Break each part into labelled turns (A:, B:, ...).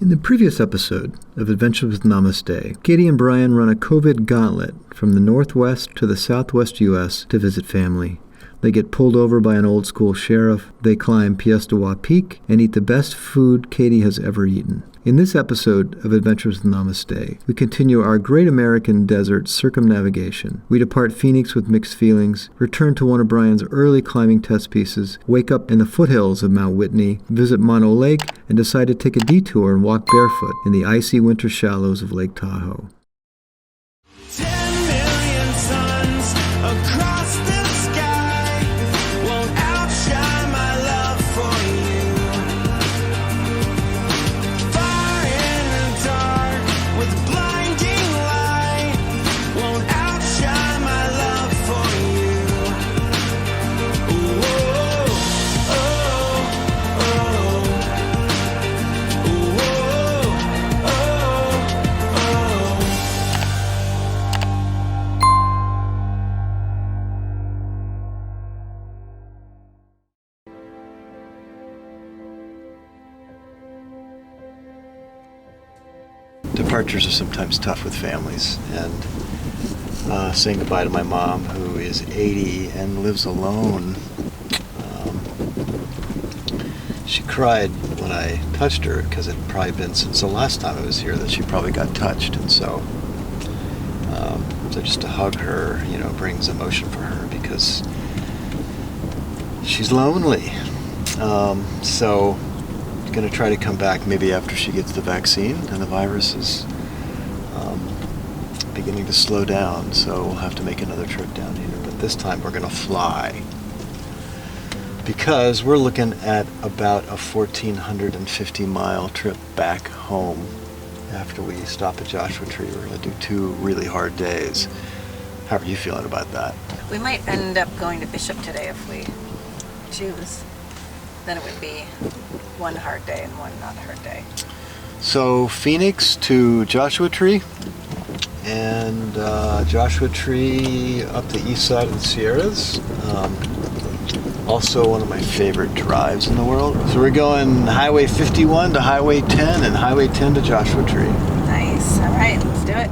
A: In the previous episode of Adventures with Namaste, Katie and Brian run a COVID gauntlet from the northwest to the southwest U.S. to visit family. They get pulled over by an old-school sheriff, they climb Pièce de Wa Peak, and eat the best food Katie has ever eaten. In this episode of Adventures with Namaste, we continue our Great American Desert circumnavigation. We depart Phoenix with mixed feelings, return to one of Brian's early climbing test pieces, wake up in the foothills of Mount Whitney, visit Mono Lake, and decide to take a detour and walk barefoot in the icy winter shallows of Lake Tahoe.
B: 10 million suns across the sky won't outshine my love for you. Fire in the dark with blinding light won't outshine my love for you. Ooh, oh, oh, oh. Ooh, oh, oh, oh.
A: Departures are sometimes tough with families, and saying goodbye to my mom, who is 80 and lives alone. She cried when I touched her, because it had probably been since the last time I was here that she probably got touched, and so just to hug her, brings emotion for her, because she's lonely. So going to try to come back maybe after she gets the vaccine and the virus is beginning to slow down, so we'll have to make another trip down here, but this time we're going to fly, because we're looking at about a 1,450 mile trip back home. After we stop at Joshua Tree, we're going to do 2 really hard days. How are you feeling about that?
C: We might end up going to Bishop today if we choose. Then it would be one hard day and one not hard day.
A: So Phoenix to Joshua Tree, and Joshua Tree up the east side of the Sierras. Also one of my favorite drives in the world. So we're going Highway 51 to Highway 10 and Highway 10 to Joshua Tree.
C: Nice. All right, let's do it.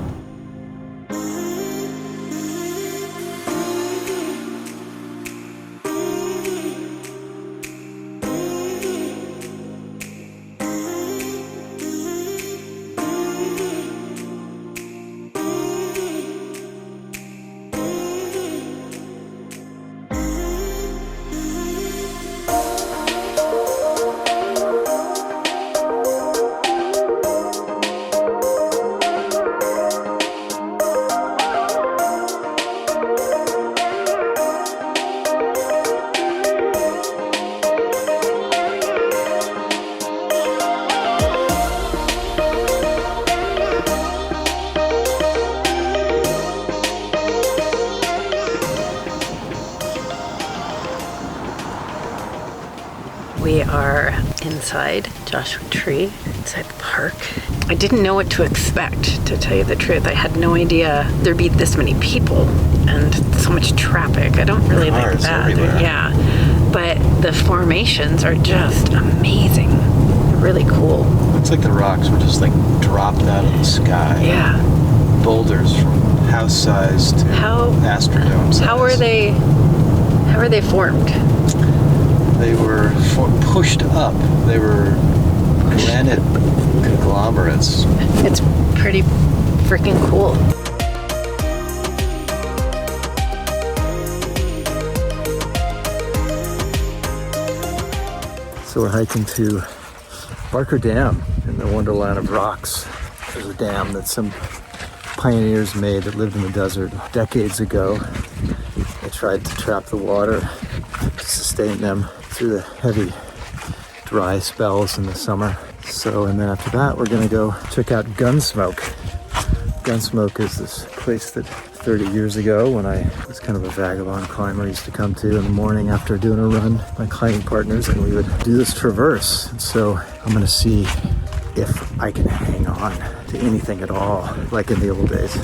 C: We are inside Joshua Tree, inside the park. I didn't know what to expect, to tell you the truth. I had no idea there'd be this many people and so much traffic. I don't really like that. Yeah, but the formations are just amazing. Really cool.
A: It's like the rocks were just like dropped out of the sky.
C: Yeah.
A: Boulders from house size to Astrodome size.
C: How are they formed?
A: They were pushed up. They were granite conglomerates.
C: It's pretty freaking cool.
A: So we're hiking to Barker Dam in the wonderland of rocks. There's a dam that some pioneers made that lived in the desert decades ago. They tried to trap the water to sustain them through the heavy dry spells in the summer. And then after that, we're gonna go check out Gunsmoke. Gunsmoke is this place that 30 years ago, when I was kind of a vagabond climber, I used to come to in the morning after doing a run with my climbing partners, and we would do this traverse. And so I'm gonna see if I can hang on to anything at all, like in the old days.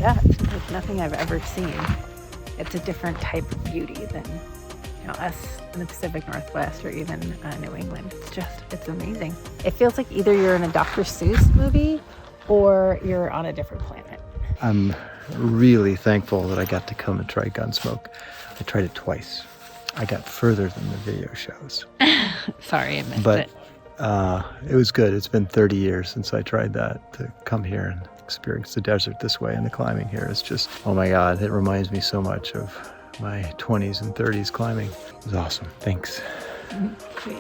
C: Yeah, it's like nothing I've ever seen. It's a different type of beauty than, us in the Pacific Northwest or even New England. It's amazing. It feels like either you're in a Dr. Seuss movie or you're on a different planet.
A: I'm really thankful that I got to come and try Gunsmoke. I tried it twice. I got further than the video shows.
C: Sorry, I missed it.
A: It was good. It's been 30 years since I tried that. To come here and experience the desert this way and the climbing here is just, oh my God, it reminds me so much of my 20s and 30s climbing. It was awesome. Thanks.
C: Sweet.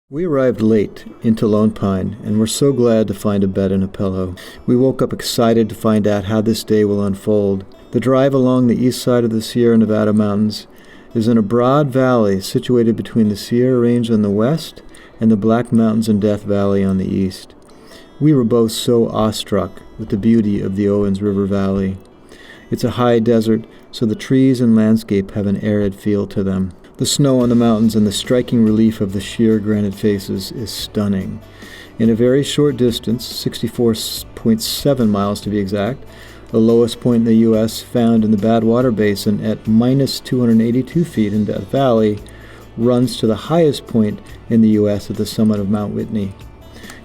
A: We arrived late into Lone Pine and were so glad to find a bed and a pillow. We woke up excited to find out how this day will unfold. The drive along the east side of the Sierra Nevada mountains is in a broad valley situated between the Sierra Range on the west and the Black Mountains and Death Valley on the east. We were both so awestruck with the beauty of the Owens River Valley. It's a high desert, so the trees and landscape have an arid feel to them. The snow on the mountains and the striking relief of the sheer granite faces is stunning. In a very short distance, 64.7 miles to be exact, the lowest point in the U.S. found in the Badwater Basin at minus 282 feet in Death Valley runs to the highest point in the U.S. at the summit of Mount Whitney.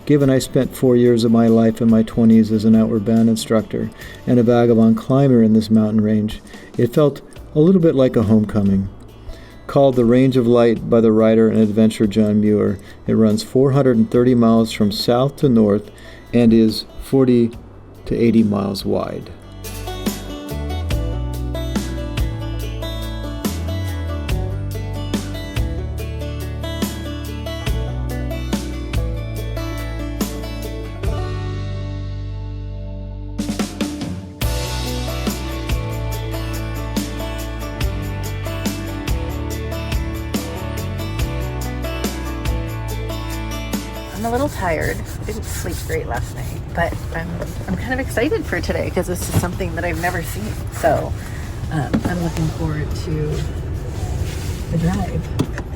A: Given I spent 4 years of my life in my 20s as an outward bound instructor and a vagabond climber in this mountain range, it felt a little bit like a homecoming. Called the Range of Light by the writer and adventurer John Muir, it runs 430 miles from south to north and is 40 to 80 miles wide.
C: I'm a little tired. I didn't sleep great last night, but I'm kind of excited for today because this is something that I've never seen. So I'm looking forward to the drive.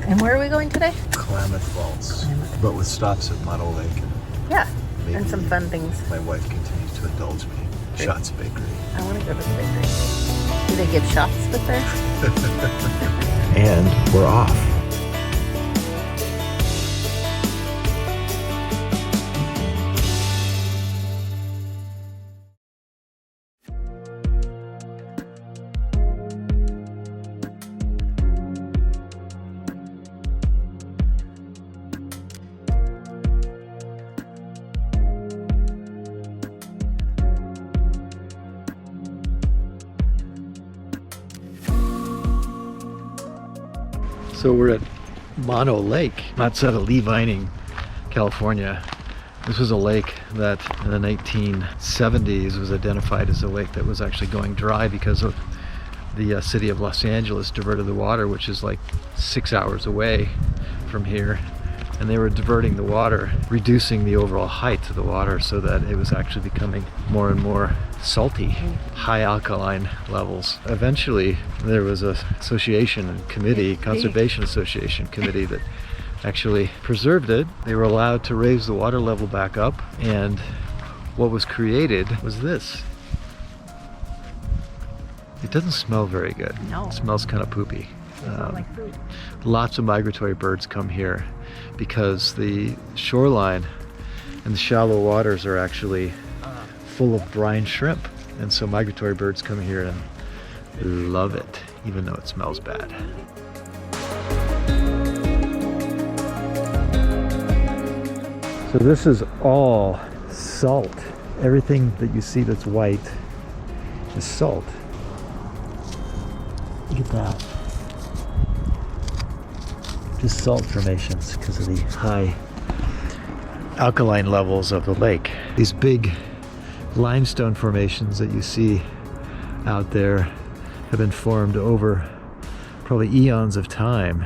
C: And where are we going today?
A: Klamath Falls, but with stops at Mono Lake.
C: Yeah,
A: Maybe
C: and some fun things.
A: My wife continues to indulge me.
C: Great.
A: Shots Bakery.
C: I want to go to the bakery. Do they give shots with there?
A: And we're off. So we're at Mono Lake, outside of Lee Vining, California. This was a lake that in the 1970s was identified as a lake that was actually going dry because of the city of Los Angeles diverted the water, which is like 6 hours away from here. And they were diverting the water, reducing the overall height of the water so that it was actually becoming more and more salty, high alkaline levels. Eventually, there was a conservation association committee that actually preserved it. They were allowed to raise the water level back up, and what was created was this. It doesn't smell very good.
C: No.
A: It smells kind of poopy.
C: Like food.
A: Lots of migratory birds come here because the shoreline and the shallow waters are actually full of brine shrimp, and so migratory birds come here and love it, even though it smells bad. So this is all salt. Everything that you see that's white is salt. Look at that. Just salt formations because of the high alkaline levels of the lake. These big limestone formations that you see out there have been formed over probably eons of time,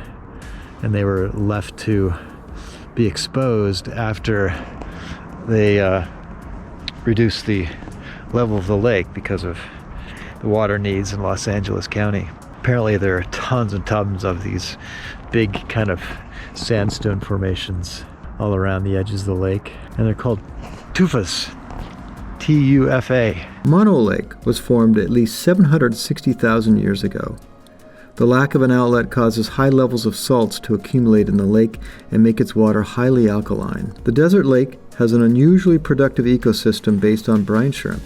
A: and they were left to be exposed after they reduced the level of the lake because of the water needs in Los Angeles County. Apparently there are tons and tons of these big kind of sandstone formations all around the edges of the lake, and they're called tufas. T-U-F-A. Mono Lake was formed at least 760,000 years ago. The lack of an outlet causes high levels of salts to accumulate in the lake and make its water highly alkaline. The desert lake has an unusually productive ecosystem based on brine shrimp,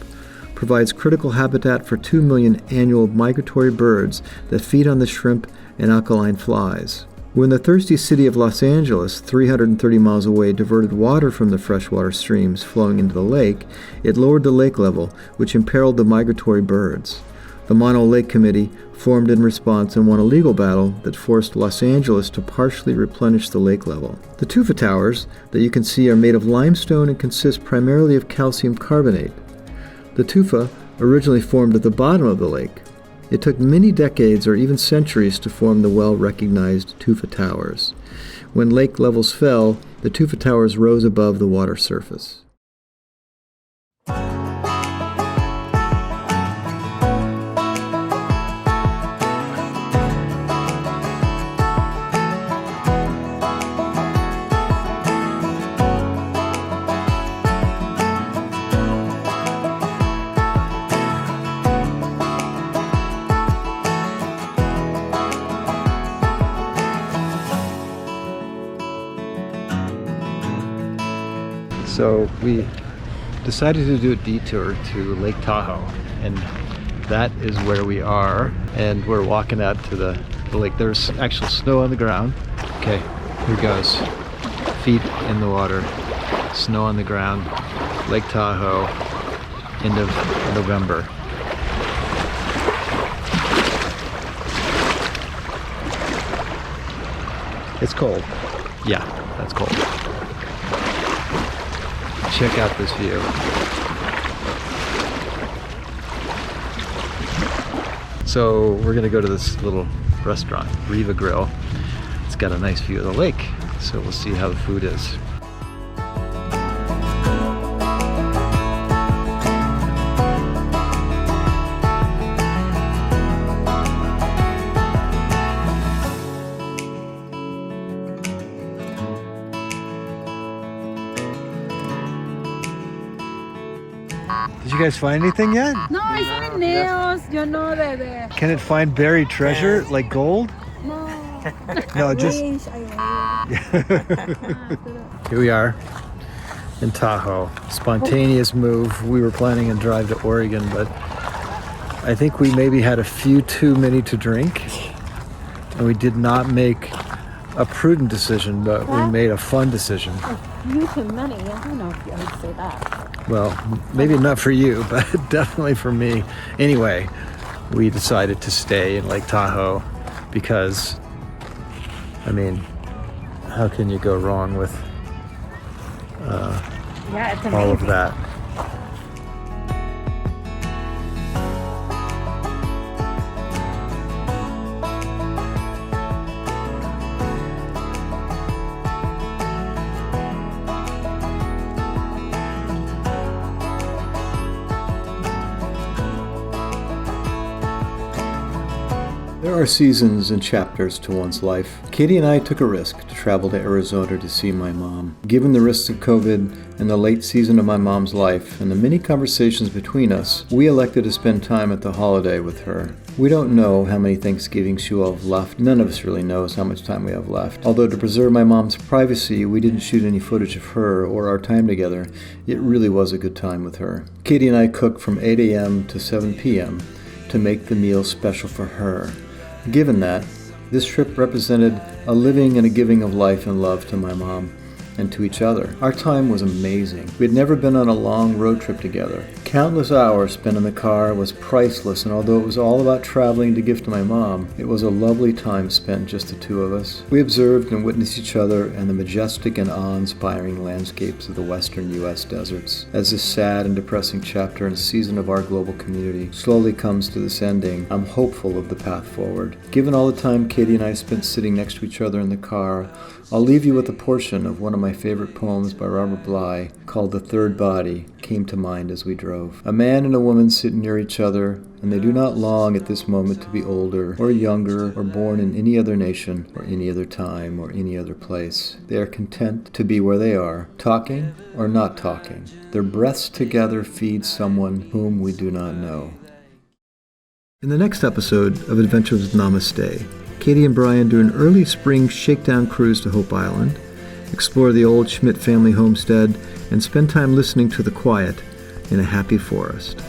A: provides critical habitat for 2 million annual migratory birds that feed on the shrimp and alkaline flies. When the thirsty city of Los Angeles, 330 miles away, diverted water from the freshwater streams flowing into the lake, it lowered the lake level, which imperiled the migratory birds. The Mono Lake Committee formed in response and won a legal battle that forced Los Angeles to partially replenish the lake level. The tufa towers that you can see are made of limestone and consist primarily of calcium carbonate. The tufa originally formed at the bottom of the lake. It took many decades or even centuries to form the well-recognized tufa towers. When lake levels fell, the tufa towers rose above the water surface. So we decided to do a detour to Lake Tahoe, and that is where we are, and we're walking out to the lake. There's actual snow on the ground. Okay, here goes. Feet in the water, snow on the ground, Lake Tahoe, end of November. It's cold. Yeah, that's cold. Check out this view. So we're gonna go to this little restaurant, Riva Grill. It's got a nice view of the lake, so we'll see how the food is. Did you guys find anything yet?
D: No, it's only nails, you know that.
A: Can it find buried treasure like gold?
D: No.
A: No, just here we are in Tahoe. Spontaneous move. We were planning a drive to Oregon, but I think we maybe had a few too many to drink, and we did not make a prudent decision, but we made a fun decision.
D: You too many. I don't know if you would say that.
A: Well, maybe not for you, but definitely for me. Anyway, we decided to stay in Lake Tahoe because, I mean, how can you go wrong with
D: Yeah, it's
A: all of
D: amazing.
A: that? There are seasons and chapters to one's life. Katie and I took a risk to travel to Arizona to see my mom. Given the risks of COVID and the late season of my mom's life and the many conversations between us, we elected to spend time at the holiday with her. We don't know how many Thanksgivings she will have left. None of us really knows how much time we have left. Although to preserve my mom's privacy, we didn't shoot any footage of her or our time together. It really was a good time with her. Katie and I cooked from 8 a.m. to 7 p.m. to make the meal special for her. Given that, this trip represented a living and a giving of life and love to my mom and to each other. Our time was amazing. We had never been on a long road trip together. Countless hours spent in the car was priceless, and although it was all about traveling to give to my mom, it was a lovely time spent just the two of us. We observed and witnessed each other and the majestic and awe-inspiring landscapes of the western U.S. deserts. As this sad and depressing chapter and season of our global community slowly comes to this ending, I'm hopeful of the path forward. Given all the time Katie and I spent sitting next to each other in the car, I'll leave you with a portion of one of my favorite poems by Robert Bly called The Third Body came to mind as we drove. Grove. A man and a woman sit near each other, and they do not long at this moment to be older or younger or born in any other nation or any other time or any other place. They are content to be where they are, talking or not talking. Their breaths together feed someone whom we do not know. In the next episode of Adventures with Namaste, Katie and Brian do an early spring shakedown cruise to Hope Island, explore the old Schmidt family homestead, and spend time listening to the quiet in a happy forest.